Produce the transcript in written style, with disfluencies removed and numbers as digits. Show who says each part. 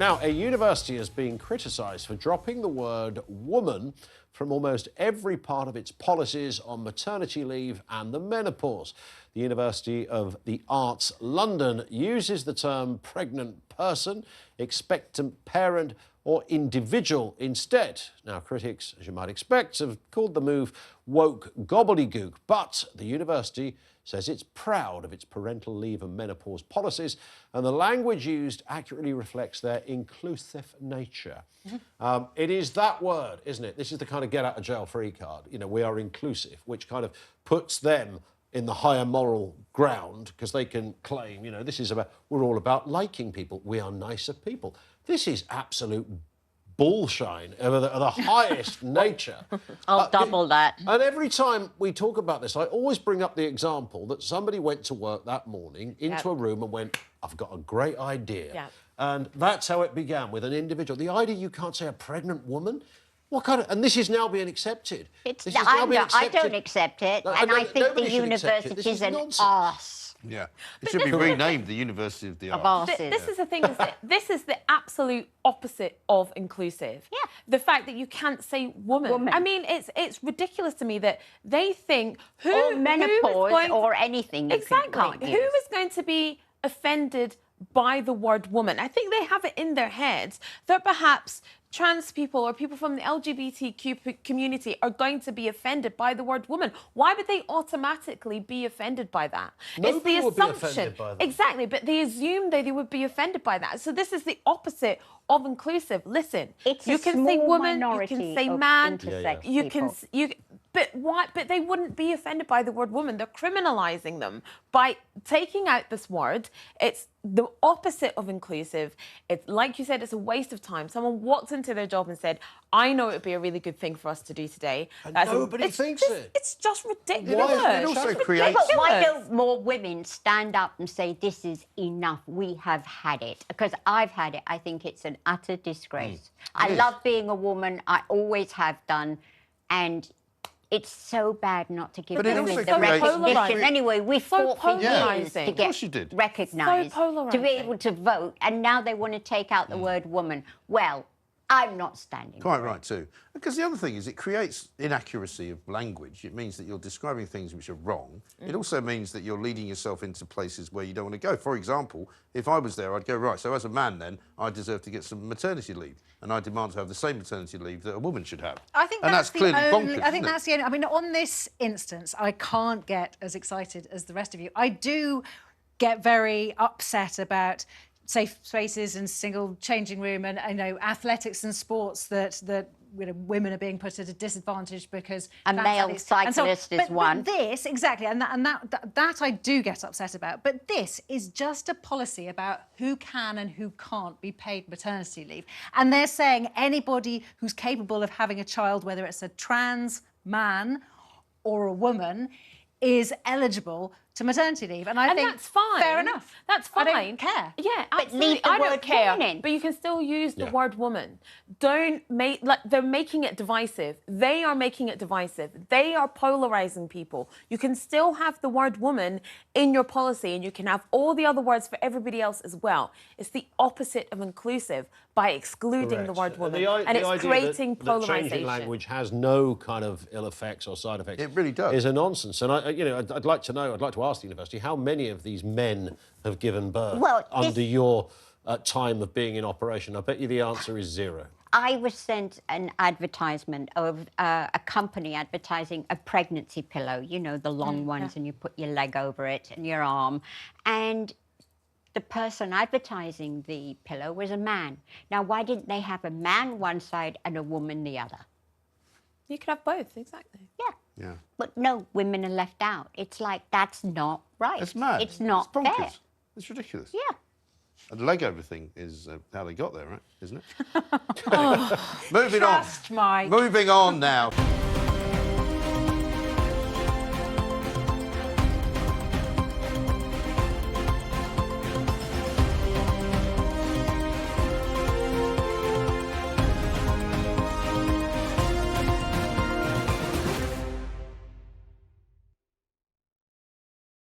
Speaker 1: Now, a university is being criticised for dropping the word woman from almost every part of its policies on maternity leave and the menopause. The University of the Arts London uses the term pregnant person, expectant parent or individual instead. Now, critics, as you might expect, have called the move woke gobbledygook, but the university says it's proud of its parental leave and menopause policies, and the language used accurately reflects their inclusive nature. It is that word, isn't it? This is the kind of get-out-of-jail-free card. You know, we are inclusive, which kind of puts them in the higher moral ground because they can claim, you know, this is about, we're all about liking people. We are nicer people. This is absolute bullshine of the highest nature.
Speaker 2: I'll double that.
Speaker 1: And every time we talk about this, I always bring up the example that somebody went to work that morning into a room and went, I've got a great idea.
Speaker 3: Yep.
Speaker 1: And that's how it began, with an individual. The idea you can't say a pregnant woman? What kind of... And this is now being accepted.
Speaker 2: I don't accept it. And I think the university's an arse.
Speaker 4: Yeah. It should be renamed the University of the Arts.
Speaker 3: This is the thing, is that this is the absolute opposite of inclusive.
Speaker 2: Yeah.
Speaker 3: The fact that you can't say woman. I mean, it's ridiculous to me that they think
Speaker 2: or menopause or anything.
Speaker 3: Exactly. Who is going to be offended by the word woman? I think they have it in their heads that perhaps trans people or people from the LGBTQ community are going to be offended by the word woman. Why would they automatically be offended by that?
Speaker 1: Nobody
Speaker 3: it's the
Speaker 1: would be
Speaker 3: assumption.
Speaker 1: offended by that.
Speaker 3: Exactly, but they assume that they would be offended by that. So this is the opposite of inclusive. Listen, you can say woman, you can say man, but why? But they wouldn't be offended by the word woman. They're criminalising them by taking out this word. It's the opposite of inclusive. It's like you said, it's a waste of time. Someone walked into their job and said, I know it would be a really good thing for us to do today.
Speaker 1: And nobody thinks it.
Speaker 3: It's just ridiculous.
Speaker 4: It also creates...
Speaker 2: But why don't more women stand up and say, this is enough, we have had it? Because I've had it. I think it's an utter disgrace. I love being a woman. I always have done. And it's so bad not to give women the recognition. Anyway, we fought for years to get recognised, to be able to vote, and now they want to take out the word woman. Well, I'm not standing.
Speaker 4: Quite right, too. Because the other thing is it creates inaccuracy of language. It means that you're describing things which are wrong. It also means that you're leading yourself into places where you don't want to go. For example, if I was there, I'd go, right, so as a man then, I deserve to get some maternity leave. And I demand to have the same maternity leave that a woman should have.
Speaker 5: I think that's clearly bonkers. I think that's the only... I mean, on this instance, I can't get as excited as the rest of you. I do get very upset about safe spaces and single changing room and, you know, athletics and sports that you know, women are being put at a disadvantage because...
Speaker 2: A male cyclist is one.
Speaker 5: But this, exactly, and that I do get upset about. But this is just a policy about who can and who can't be paid maternity leave. And they're saying anybody who's capable of having a child, whether it's a trans man or a woman, is eligible to maternity leave. And I think
Speaker 3: that's fine.
Speaker 5: Fair enough.
Speaker 3: That's fine.
Speaker 5: I don't care.
Speaker 3: Yeah,
Speaker 2: but
Speaker 3: absolutely.
Speaker 2: leave the
Speaker 3: I
Speaker 2: word
Speaker 3: don't care.
Speaker 2: woman in.
Speaker 3: But you can still use the word woman. Don't make, like, they're making it divisive. They are making it divisive. They are polarising people. You can still have the word woman in your policy, and you can have all the other words for everybody else as well. It's the opposite of inclusive by excluding the word woman. And it's creating polarisation.
Speaker 1: Changing language has no kind of ill effects or side effects.
Speaker 4: It really does.
Speaker 1: Is a nonsense. And I'd like to know, I'd like to ask the university, how many of these men have given birth under your time of being in operation? I bet you the answer is zero.
Speaker 2: I was sent an advertisement of a company advertising a pregnancy pillow, you know, the long ones, and you put your leg over it and your arm. And the person advertising the pillow was a man. Now, why didn't they have a man one side and a woman the other?
Speaker 3: You could have both, exactly.
Speaker 2: Yeah.
Speaker 4: Yeah.
Speaker 2: But no, women are left out. It's like, that's not right.
Speaker 4: It's mad.
Speaker 2: It's not
Speaker 4: bonkers.
Speaker 2: fair.
Speaker 4: It's ridiculous.
Speaker 2: Yeah.
Speaker 4: And the leg over thing is how they got there, right? Isn't it? Moving on.
Speaker 5: Trust Mike.
Speaker 4: Moving on now.